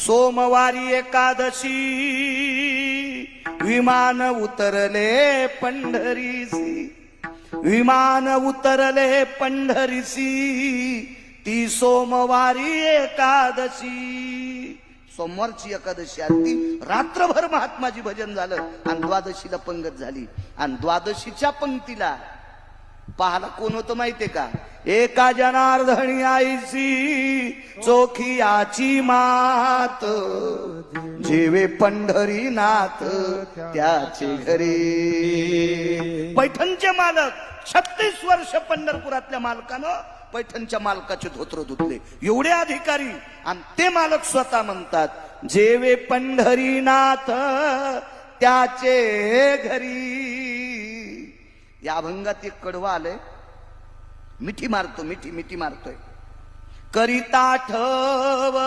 सोमवारी एकादशी विमान उतरले पंढरीसी, विमान उतरले पंढरीसी, ती सोमवारी एकादशी। सोमवारची एकादशी आरती रात्रभर महात्माजी भजन झालं आणि द्वादशीला पंगत झाली। आणि द्वादशीच्या पंक्तीला पाहला कोण होतं माहितीये का? एका जनार्दनी आईची चोखियाची मात, जेवे पंढरीनाथ त्याचे घरी। पैठणचे मालक 36 वर्ष पंढरपुरातल्या मालकानं पैठणच्या मालकाचे धोत्र धुतले, एवढे अधिकारी। आणि ते मालक स्वतः म्हणतात, जेवे पंढरीनाथ त्याचे घरी। या अभंगात एक कडवा आलंय, मिठी मारतो, मिठी मिठी मारतोय। करिता ठव